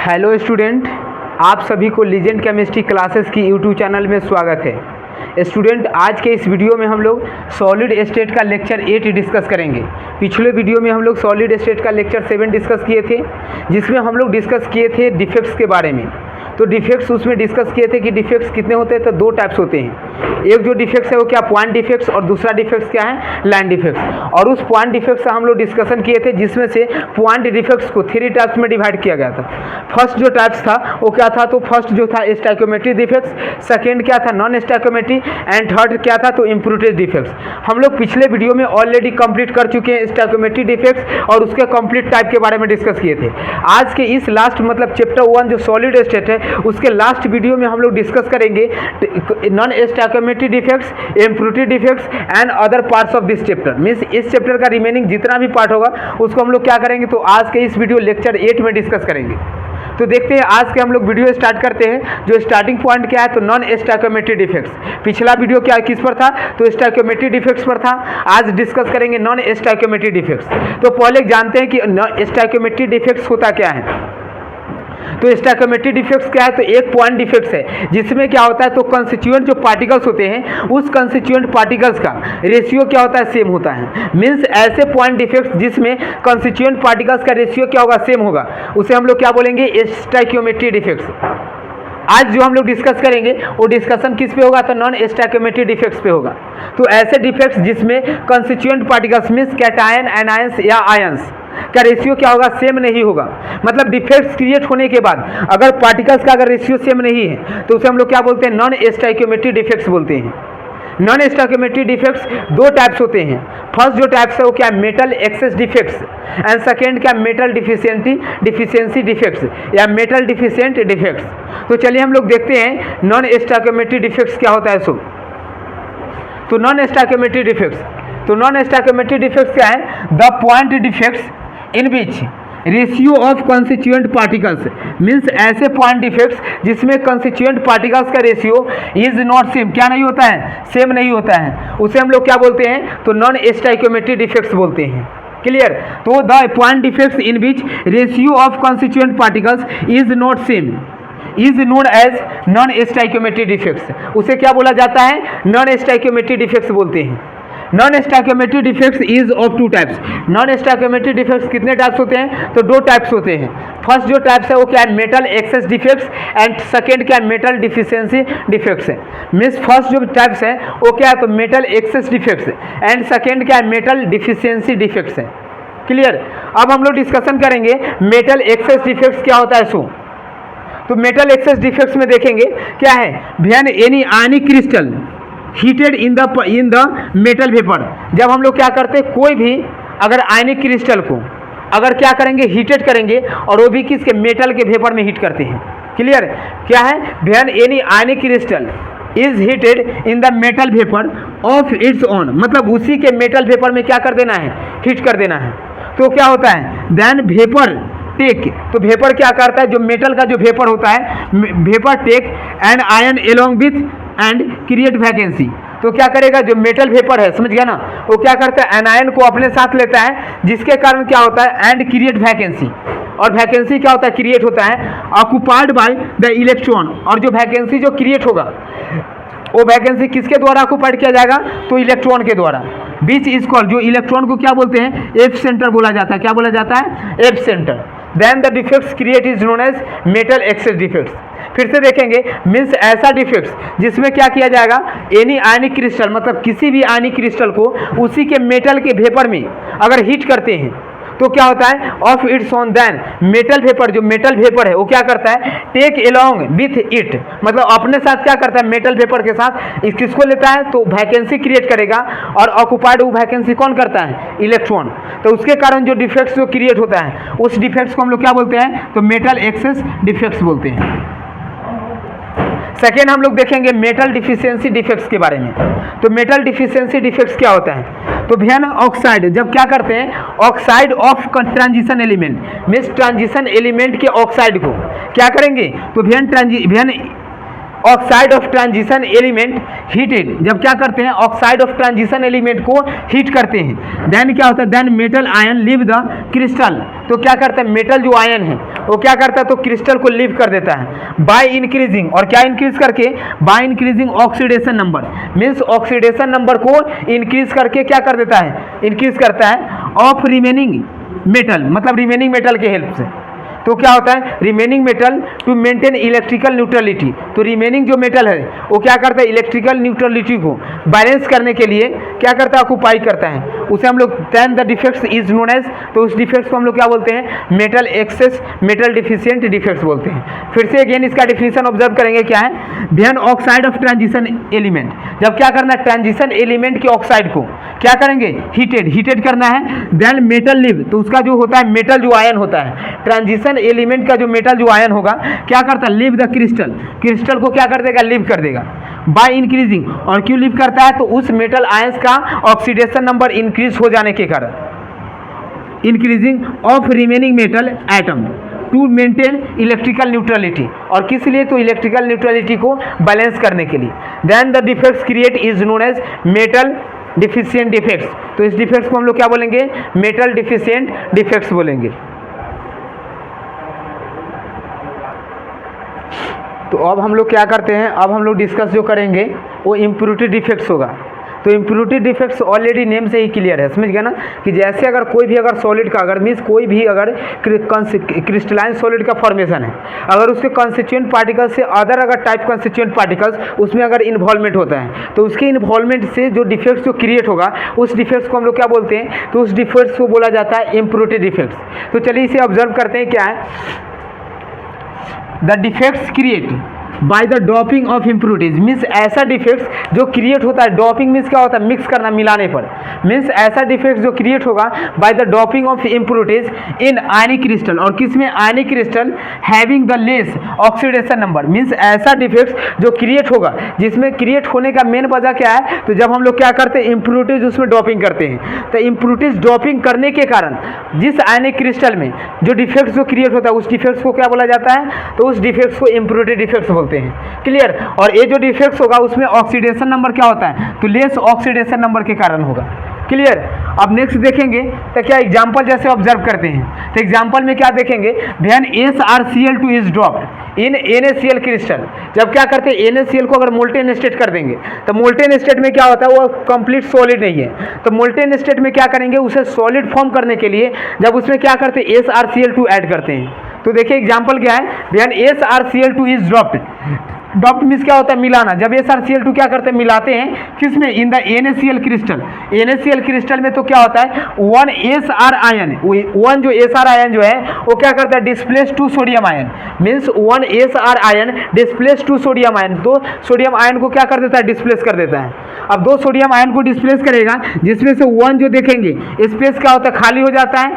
Hello student, आप सभी को लीजेंड केमिस्ट्री क्लासेस की यूट्यूब चैनल में स्वागत है। स्टूडेंट, आज के इस वीडियो में हम लोग सॉलिड स्टेट का लेक्चर 8 डिस्कस करेंगे। पिछले वीडियो में हम लोग सॉलिड स्टेट का लेक्चर 7 डिस्कस किए थे, जिसमें हम लोग डिस्कस किए थे डिफेक्ट्स के बारे में। तो डिफेक्ट्स उसमें डिस्कस किए थे कि डिफेक्ट्स कितने होते हैं, तो 2 टाइप्स होते हैं। एक जो डिफेक्ट्स है वो क्या, पॉइंट डिफेक्ट्स, और दूसरा डिफेक्ट्स क्या है, लाइन डिफेक्ट्स। और उस पॉइंट डिफेक्ट्स का हम लोग डिस्कशन किए थे, जिसमें से पॉइंट डिफेक्ट्स को 3 टाइप्स में डिवाइड किया गया था। फर्स्ट जो टाइप्स था वो क्या था, तो फर्स्ट जो था स्टोइकियोमेट्रिक डिफेक्ट्स, सेकेंड क्या था, नॉन स्टोइकियोमेट्रिक, एंड थर्ड क्या था, तो इम्प्रूटेड डिफेक्ट्स। हम लोग पिछले वीडियो में ऑलरेडी कंप्लीट कर चुके हैं स्टोइकियोमेट्रिक डिफेक्ट्स और उसके कंप्लीट टाइप के बारे में डिस्कस किए थे। आज के इस लास्ट मतलब चैप्टर 1 जो सॉलिड स्टेट है, उसके लास्ट वीडियो में हम लोग डिस्कस करेंगे non stoichiometric defects, impurity defects and other parts of this chapter. Means इस चैप्टर का रिमेनिंग जितना भी पार्ट होगा उसको हम लोग क्या करेंगे, तो आज के इस वीडियो लेक्चर 8 में डिस्कस करेंगे। तो देखते हैं आज के हम लोग वीडियो स्टार्ट करते हैं। जो स्टार्टिंग पॉइंट क्या है, तो नॉन स्टोइकियोमेट्रिक डिफेक्ट्स। पिछला वीडियो क्या किस पर था, तो स्टोइकियोमेट्रिक डिफेक्ट्स पर था। आज डिस्कस करेंगे नॉन स्टोइकियोमेट्रिक डिफेक्ट्स। तो पहले जानते हैं कि स्टोइकियोमेट्रिक डिफेक्ट्स होता क्या है। तो स्टोइकियोमेट्रिक डिफेक्ट्स क्या है, तो एक पॉइंट डिफेक्ट्स है जिसमें क्या होता है, तो कंस्टिट्यूएंट जो पार्टिकल्स होते हैं उस कंस्टिट्यूएंट पार्टिकल्स का रेशियो क्या होता है, सेम होता है। मींस ऐसे पॉइंट डिफेक्ट्स जिसमें कंस्टिट्यूएंट पार्टिकल्स का रेशियो क्या होगा, सेम होगा, उसे हम लोग क्या बोलेंगे, स्टोइकियोमेट्रिक डिफेक्ट्स। आज जो हम लोग डिस्कस करेंगे वो डिस्कशन किस पे होगा, तो नॉन स्टोइकियोमेट्रिक डिफेक्ट्स पे होगा। तो ऐसे डिफेक्ट्स जिसमें constituent particles means cation, anions या आयंस का रेशियो क्या होगा, सेम नहीं होगा। मतलब डिफेक्ट्स क्रिएट होने के बाद अगर पार्टिकल्स का अगर रेशियो सेम नहीं है तो उसे हम लोग क्या बोलते हैं, नॉन स्टोइकियोमेट्रिक डिफेक्ट्स बोलते हैं। नॉन स्टोइकियोमेट्रिक डिफेक्ट्स 2 टाइप्स होते हैं। फर्स्ट जो टाइप्स है वो क्या, metal excess defects, and second क्या, मेटल डिफिशियंसी डिफेक्ट्स या मेटल डिफिशिएंट डिफेक्ट्स। तो चलिए हम लोग देखते हैं नॉन स्टोइकियोमेट्रिक डिफेक्ट्स क्या होता है। सो तो नॉन स्टोइकियोमेट्रिक डिफेक्ट्स, तो नॉन स्टोइकियोमेट्रिक डिफेक्ट्स क्या है, the point defects in which ratio of constituent particles. Means ऐसे पॉइंट डिफेक्ट्स जिसमें कंस्टिट्यूएंट पार्टिकल्स का रेशियो इज नॉट सेम, क्या नहीं होता है, सेम नहीं होता है, उसे हम लोग क्या बोलते हैं, तो नॉन स्टोइकियोमेट्रिक डिफेक्ट्स बोलते हैं। क्लियर। तो the point defects in which ratio of constituent particles is not same is known as non stoichiometric defects. उसे क्या बोला जाता है, नॉन स्टोइकियोमेट्रिक डिफेक्ट्स बोलते हैं। Non stoichiometric defects is of 2 types. Non stoichiometric defects कितने types होते हैं, तो 2 टाइप्स होते हैं। फर्स्ट जो टाइप्स है वो क्या है, metal excess defects, and second क्या है, मेटल डिफिशियंसी डिफेक्ट्स है। मीन्स फर्स्ट जो टाइप्स है वो क्या है, तो metal excess defects, and second क्या है, मेटल डिफिशियंसी डिफेक्ट्स है। क्लियर। अब हम लोग डिस्कशन करेंगे मेटल एक्सेस डिफेक्ट्स क्या होता है। सो तो मेटल एक्सेस डिफेक्ट्स में देखेंगे क्या है, when any ionic crystal heated in the metal vapour. जब हम लोग क्या करते हैं, कोई भी अगर आयनिक क्रिस्टल को अगर क्या करेंगे, हीटेड करेंगे, और वो भी किसके, मेटल के वेपर में हीट करते हैं। क्लियर। क्या है, when any ionic crystal is heated in the metal vapour of its own, मतलब उसी के मेटल वेपर में क्या कर देना है, हीट कर देना है। तो क्या होता है, देन वेपर टेक, तो वेपर क्या करता है, जो मेटल का जो वेपर होता है, vapour take and ion along with and create vacancy. तो क्या करेगा, जो मेटल वेपर है, समझ गया ना, वो क्या करता है, एनायन को अपने साथ लेता है, जिसके कारण क्या होता है, एंड क्रिएट वैकेंसी। और वैकेंसी क्या होता है, क्रिएट होता है ऑक्युपाइड बाय द इलेक्ट्रॉन। और जो वैकेंसी जो क्रिएट होगा वो वैकेंसी किसके द्वारा ऑक्युपाइड किया जाएगा, तो इलेक्ट्रॉन के द्वारा। बीच इज कॉल्ड, जो इलेक्ट्रॉन को क्या बोलते हैं, एफ सेंटर बोला जाता है। क्या बोला जाता है, F centre. Then the defects create is known as metal excess defects. फिर से देखेंगे, मीन्स ऐसा डिफेक्ट्स जिसमें क्या किया जाएगा, एनी आयनिक क्रिस्टल, मतलब किसी भी आयनिक क्रिस्टल को उसी के मेटल के वेपर में अगर हीट करते हैं तो क्या होता है, of its on, then metal vapour, जो मेटल वेपर है वो क्या करता है, टेक एलोंग विथ इट, मतलब अपने साथ क्या करता है, मेटल वेपर के साथ किसको लेता है, तो वैकेंसी क्रिएट करेगा। और ऑक्युपाइड वो वैकेंसी कौन करता है, इलेक्ट्रॉन। तो उसके कारण जो डिफेक्ट्स जो क्रिएट होता है उस डिफेक्ट्स को हम लोग क्या बोलते हैं, तो मेटल एक्सेस डिफेक्ट्स बोलते हैं। सेकेंड हम लोग देखेंगे मेटल डिफिशियंसी डिफेक्ट्स के बारे में। तो मेटल डिफिशियंसी डिफेक्ट्स क्या होता है, तो भैया ऑक्साइड जब क्या करते हैं, oxide of transition element, means transition element के ऑक्साइड को क्या करेंगे, तो भैया oxide of transition element heated, जब क्या करते हैं ऑक्साइड ऑफ ट्रांजिशन एलिमेंट को हीट करते हैं, देन क्या होता है, then metal ion leave the crystal, तो क्या करता है मेटल जो आयन है वो क्या करता है, तो क्रिस्टल को लीव कर देता है बाय इंक्रीजिंग, और क्या इंक्रीज करके, by increasing oxidation number, means oxidation number को इंक्रीज करके क्या कर देता है, इंक्रीज करता है ऑफ रिमेनिंग मेटल, मतलब रिमेनिंग मेटल के हेल्प से। तो क्या होता है remaining metal to maintain electrical neutrality, तो रिमेनिंग जो मेटल है वो क्या करता है इलेक्ट्रिकल न्यूट्रलिटी को बैलेंस करने के लिए क्या करता है, ऑक्यूपाई करता है, उसे हम लोग then the defects is known as, तो उस डिफेक्ट्स को हम लोग क्या बोलते हैं metal excess metal deficient defects बोलते हैं। फिर से अगेन इसका डिफिनीशन ऑब्जर्व करेंगे, क्या है then oxide of transition element, जब क्या करना है ट्रांजिशन एलिमेंट के ऑक्साइड को क्या करेंगे हीटेड करना है, देन मेटल लिव, तो उसका जो होता है मेटल जो आयन होता है ट्रांजिशन एलिमेंट का जो मेटल जो आयन होगा क्या करता है लिव द क्रिस्टल, क्रिस्टल को क्या कर देगा लिव कर देगा बाय इंक्रीजिंग, और क्यों लिव करता है, तो उस मेटल आयंस का ऑक्सीडेशन नंबर इंक्रीज हो जाने के कारण, increasing of remaining metal atom to maintain electrical neutrality, और किस लिए, तो इलेक्ट्रिकल न्यूट्रलिटी को बैलेंस करने के लिए। Then the defects create is known as metal deficient defects, तो इस डिफेक्ट्स को हम लोग क्या बोलेंगे मेटल डिफिशिएंट डिफेक्ट्स बोलेंगे। तो अब हम लोग क्या करते हैं, अब हम लोग डिस्कस जो करेंगे वो इम्प्योरिटी डिफेक्ट्स होगा। तो इम्प्योरिटी डिफेक्ट्स ऑलरेडी नेम से ही क्लियर है, समझ गया ना, कि जैसे अगर कोई भी अगर सॉलिड का अगर मीन्स कोई भी अगर क्रिस्टलाइन सॉलिड का फॉर्मेशन है, अगर उसके कॉन्स्टिट्यूएंट पार्टिकल्स से अदर अगर टाइप कॉन्स्टिट्यूएंट पार्टिकल्स उसमें अगर इन्वॉल्वमेंट होता है, तो उसके इन्वॉल्वमेंट से जो डिफेक्ट्स जो क्रिएट होगा उस डिफेक्ट्स को हम लोग क्या बोलते हैं, तो उस डिफेक्ट्स को बोला जाता है इम्प्योरिटी डिफेक्ट्स। तो चलिए इसे ऑब्जर्व करते हैं, क्या है the defects create bye the doping of impurities, means ऐसा डिफेक्ट्स जो क्रिएट होता है, डॉपिंग मीन्स क्या होता है मिक्स करना मिलाने पर, मीन्स ऐसा डिफेक्ट जो क्रिएट होगा by the doping of impurities in ionic crystal, और किसमें ionic crystal having the less oxidation number, means ऐसा डिफेक्ट जो क्रिएट होगा जिसमें क्रिएट होने का मेन वजह क्या है, तो जब हम लोग क्या करते हैं इम्प्योरिटीज उसमें डॉपिंग करते हैं, तो इम्प्योरिटीज डॉपिंग करने के कारण जिस आयनिक क्रिस्टल में जो डिफेक्ट जो क्रिएट होता है उस डिफेक्ट्स को क्या बोला जाता है, तो उस डिफेक्ट्स को इम्प्योरिटी डिफेक्ट्स बोलते हैं। क्लियर, और ये जो डिफेक्ट्स होगा उसमें ऑक्सीडेशन नंबर क्या होता है, तो लेस ऑक्सीडेशन नंबर के कारण होगा। क्लियर, अब नेक्स्ट देखेंगे तो क्या एग्जांपल जैसे ऑब्जर्व करते हैं, तो एग्जांपल में क्या देखेंगे, when SrCl2 is dropped in NaCl crystal, जब क्या करते हैं NaCl को अगर मोल्टेन स्टेट कर देंगे, तो मोल्टेन स्टेट में क्या होता है वो कंप्लीट सॉलिड नहीं है, तो मोल्टेन स्टेट में क्या करेंगे उसे सॉलिड फॉर्म करने के लिए जब उसमें क्या करते हैं SrCl2 ऐड करते हैं। तो देखिए एग्जांपल क्या है, when SrCl2 is dropped, dropped means क्या होता है मिलाना, जब SrCl2 क्या करते हैं मिलाते हैं किसमें, in the NaCl crystal, NaCl crystal में, तो क्या होता है वन SR आयन, वन जो SR आयन जो है वो क्या करता है displace two sodium ion, means one SR ion displace two sodium ion, तो सोडियम आयन को क्या कर देता है डिस्प्लेस कर देता है। अब दो सोडियम आयन को डिस्प्लेस करेगा जिसमें से वन जो देखेंगे स्पेस क्या होता है खाली हो जाता है,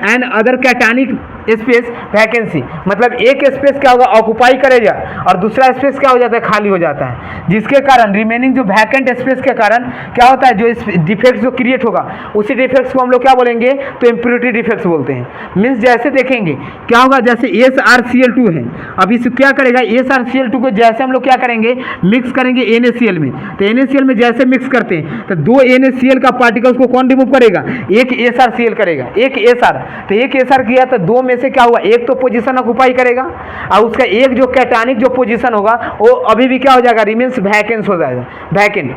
and other cationic space vacancy, मतलब एक स्पेस क्या होगा ऑक्यूपाई करेगा और दूसरा स्पेस क्या हो जाता है खाली हो जाता है, जिसके कारण रिमेनिंग जो वैकेंट स्पेस के कारण क्या होता है जो डिफेक्ट्स जो क्रिएट होगा उसी डिफेक्ट्स को हम लोग क्या बोलेंगे, तो इम्प्योरिटी डिफेक्ट्स बोलते हैं। मीन्स जैसे देखेंगे क्या होगा, जैसे SrCl2 है, अब इस क्या करेगा SrCl2 को जैसे हम लोग क्या करेंगे मिक्स करेंगे NaCl में, तो NaCl में जैसे मिक्स करते हैं तो दो NaCl का पार्टिकल्स को कौन रिमूव करेगा, एक SrCl करेगा, एक SR, तो एक SR किया तो दो में से क्या हुआ एक तो पोजीशन ऑक्यूपाई करेगा और उसका एक जो कैटानिक जो पोजीशन होगा वो अभी भी क्या हो जाएगा रिमेन्स वैकेंट हो जाएगा, vacant,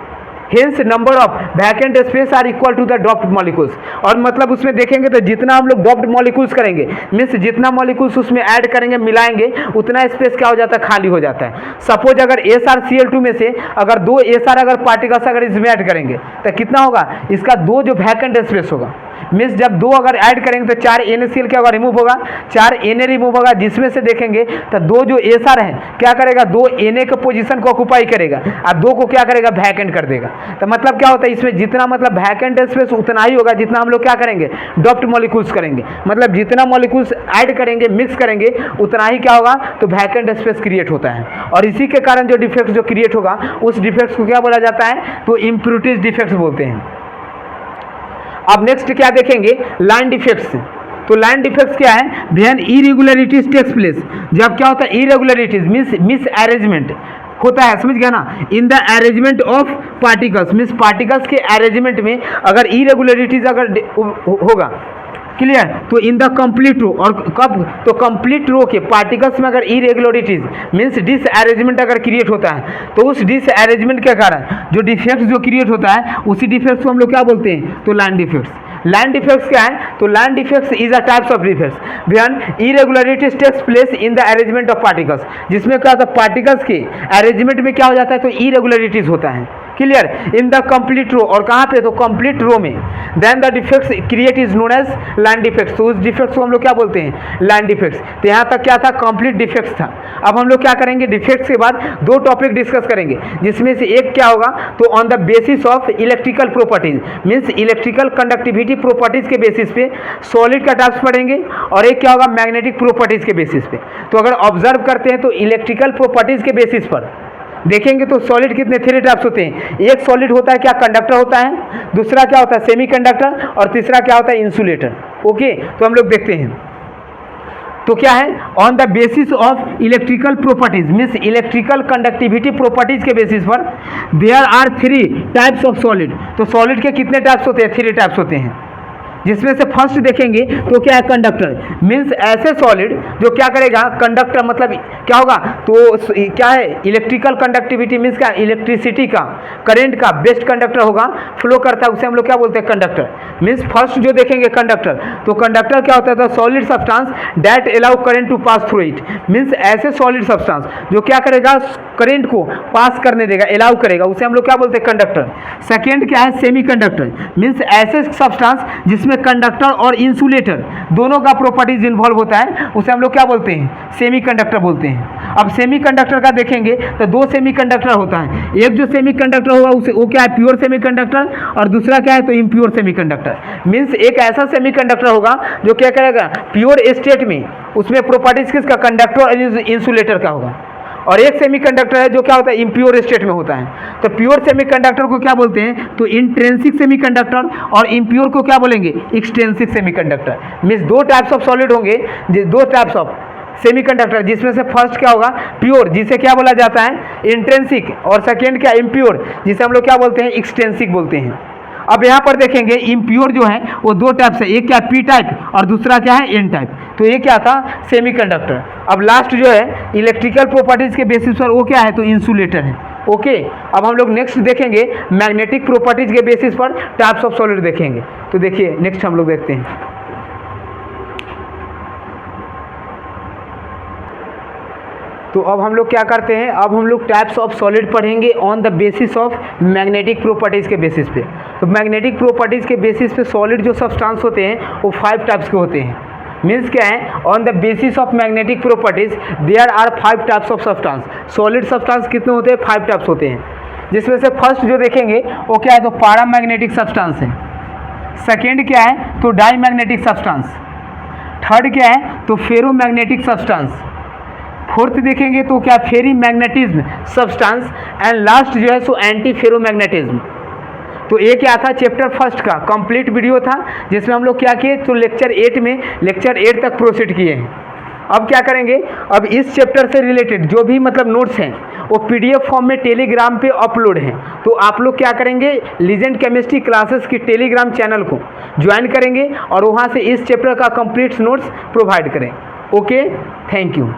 hence number of vacant space are equal to the dropped molecules, और मतलब उसमें देखेंगे तो जितना हम लोग ड्रॉप्ड मॉलिक्यूल्स करेंगे मीन्स जितना मॉलिक्यूल्स उसमें ऐड करेंगे मिलाएंगे उतना स्पेस क्या हो जाता है खाली हो जाता है। सपोज अगर SrCl2 में से अगर दो SR अगर पार्टिकल्स अगर इसमें ऐड करेंगे तो कितना होगा, इसका दो जो वैकेंट स्पेस होगा, मीन्स जब दो अगर ऐड करेंगे तो 4 NaCl क्या होगा रिमूव होगा, 4 Na रिमूव होगा, जिसमें से देखेंगे तो दो जो SR है क्या करेगा, दो Na के पोजीशन को ऑक्यूपाई करेगा और दो को क्या करेगा वैकेंट कर देगा। तो मतलब क्या होता है इसमें जितना मतलब वैकेंट स्पेस उतना ही होगा जितना हम लोग क्या करेंगे ड्रॉप्ड मॉलिक्यूल्स करेंगे, मतलब जितना मॉलिक्यूल्स ऐड करेंगे मिक्स करेंगे उतना ही क्या होगा, तो वैकेंट स्पेस क्रिएट होता है, और इसी के कारण जो डिफेक्ट जो क्रिएट होगा उस डिफेक्ट्स को क्या बोला जाता है, तो इम्प्योरिटीज डिफेक्ट्स बोलते हैं। अब नेक्स्ट क्या देखेंगे, लाइन डिफेक्ट्स, तो लाइन डिफेक्ट्स क्या है, व्हेन इरेगुलरिटीज टेक्स प्लेस, जब क्या होता है इरेगुलरिटीज मींस मिस अरेंजमेंट होता है, समझ गया ना, इन the arrangement of particles means particles के अरेंजमेंट में अगर इरेगुलरिटीज अगर होगा, क्लियर, तो इन द कंप्लीट रो, और कब, तो कंप्लीट रो के पार्टिकल्स में अगर इरेगुलरिटीज मींस डिसअरेंजमेंट अगर क्रिएट होता है, तो उस डिसअरेंजमेंट के कारण जो डिफेक्ट जो क्रिएट होता है उसी डिफेक्ट्स को हम लोग क्या बोलते हैं, तो लाइन डिफेक्ट्स। लाइन डिफेक्ट्स क्या है, तो line defects is a types of defects when irregularities takes place in the arrangement of particles, जिसमें क्या होता है पार्टिकल्स के अरेंजमेंट में क्या हो जाता है, तो इरेगुलरिटीज होता है, clear, in the complete row, और कहाँ पे, तो कंप्लीट रो में, then the defects create is known as line defects, तो उस डिफेक्ट्स को हम लोग क्या बोलते हैं, लाइन डिफेक्ट्स। तो यहाँ तक क्या था, कंप्लीट डिफेक्ट्स था। अब हम लोग क्या करेंगे, डिफेक्ट्स के बाद दो टॉपिक डिस्कस करेंगे, जिसमें से एक क्या होगा, तो on the basis of electrical properties means electrical conductivity properties के बेसिस पे सॉलिड का टाइप्स पढ़ेंगे, और एक क्या होगा मैग्नेटिक प्रॉपर्टीज के बेसिस पे। तो अगर ऑब्जर्व करते हैं तो इलेक्ट्रिकल प्रॉपर्टीज के बेसिस पर देखेंगे तो सॉलिड कितने 3 टाइप्स होते हैं, एक सॉलिड होता है क्या, कंडक्टर होता है, दूसरा क्या होता है सेमीकंडक्टर, और तीसरा क्या होता है इंसुलेटर। ओके, तो हम लोग देखते हैं तो क्या है, on the basis of electrical properties means electrical conductivity properties के बेसिस पर there are 3 types of solid. तो सॉलिड के कितने टाइप्स होते हैं, 3 टाइप्स होते हैं, जिसमें से फर्स्ट देखेंगे तो क्या है कंडक्टर मीन्स ऐसे सॉलिड जो क्या करेगा, कंडक्टर मतलब क्या होगा, तो क्या है इलेक्ट्रिकल कंडक्टिविटी मीन्स क्या, इलेक्ट्रिसिटी का करंट का बेस्ट कंडक्टर होगा, फ्लो करता है, उसे हम लोग क्या बोलते हैं कंडक्टर। मीन्स फर्स्ट जो देखेंगे कंडक्टर, तो कंडक्टर क्या होता है, solid substance that allow current to pass through it means ऐसे सॉलिड सब्सटेंस जो क्या करेगा, करंट को पास करने देगा, अलाउ करेगा, उसे हम लोग क्या बोलते हैं कंडक्टर। सेकेंड क्या है सेमीकंडक्टर मीन्स ऐसे सब्सटेंस जिसमें कंडक्टर और इंसुलेटर दोनों का प्रॉपर्टीज इन्वॉल्व होता है, उसे हम लोग क्या बोलते हैं, सेमीकंडक्टर बोलते हैं। अब सेमीकंडक्टर का देखेंगे तो 2 सेमीकंडक्टर होता है, एक जो सेमीकंडक्टर होगा उसे वो क्या है प्योर सेमीकंडक्टर, और दूसरा क्या है तो इम्प्योर सेमीकंडक्टर। मीन्स एक ऐसा सेमीकंडक्टर होगा जो क्या करेगा प्योर स्टेट में, उसमें प्रॉपर्टीज किसका, कंडक्टर और इंसुलेटर का होगा, और एक सेमीकंडक्टर है जो क्या होता है इम्प्योर स्टेट में होता है। तो प्योर सेमीकंडक्टर को क्या बोलते हैं, तो इंट्रिंसिक सेमीकंडक्टर, और इम्प्योर को क्या बोलेंगे, extrinsic semiconductor. Means 2 types of solid होंगे, 2 टाइप्स ऑफ सेमीकंडक्टर, जिसमें से फर्स्ट क्या होगा प्योर, जिसे क्या बोला जाता है इंट्रिंसिक, और सेकेंड क्या इम्प्योर, जिसे हम लोग क्या बोलते हैं एक्सट्रिंसिक बोलते हैं। अब यहाँ पर देखेंगे इम्प्योर जो है वो 2 टाइप से, एक क्या पी टाइप और दूसरा क्या है एन टाइप। तो ये क्या था सेमीकंडक्टर। अब लास्ट जो है इलेक्ट्रिकल प्रॉपर्टीज के बेसिस पर वो क्या है, तो इंसुलेटर है। ओके, अब हम लोग नेक्स्ट देखेंगे मैग्नेटिक प्रॉपर्टीज के बेसिस पर टाइप्स ऑफ सॉलिड देखेंगे। तो देखिए नेक्स्ट हम लोग देखते हैं, तो अब हम लोग क्या करते हैं, अब हम लोग टाइप्स ऑफ सॉलिड पढ़ेंगे on the basis of magnetic properties के बेसिस पे। तो मैग्नेटिक प्रॉपर्टीज़ के बेसिस पे सॉलिड जो सब्सटेंस होते हैं वो 5 टाइप्स के होते हैं। मीन्स क्या है, on the basis of magnetic properties there are 5 types of substance. Solid substance कितने होते हैं, 5 टाइप्स होते हैं, जिसमें से फर्स्ट जो देखेंगे वो क्या है, तो पैरामैग्नेटिक सब्सटेंस है। सेकेंड क्या है, तो डाईमैग्नेटिक सब्सटेंस। थर्ड क्या है, तो फेरोमैग्नेटिक सब्सटेंस। फोर्थ देखेंगे तो क्या फेरी मैग्नेटिज्म सब्सटेंस, एंड लास्ट जो है सो एंटी फेरोमैग्नेटिज्म। तो ये क्या था, चैप्टर फर्स्ट का कंप्लीट वीडियो था, जिसमें हम लोग क्या किए, तो लेक्चर 8 तक प्रोसीड किए हैं। अब क्या करेंगे, अब इस चैप्टर से रिलेटेड जो भी मतलब नोट्स हैं वो PDF फॉर्म में टेलीग्राम पे अपलोड हैं। तो आप लोग क्या करेंगे, लीजेंड केमिस्ट्री क्लासेस की टेलीग्राम चैनल को ज्वाइन करेंगे और वहाँ से इस चैप्टर का कंप्लीट नोट्स प्रोवाइड करें। Okay, thank you.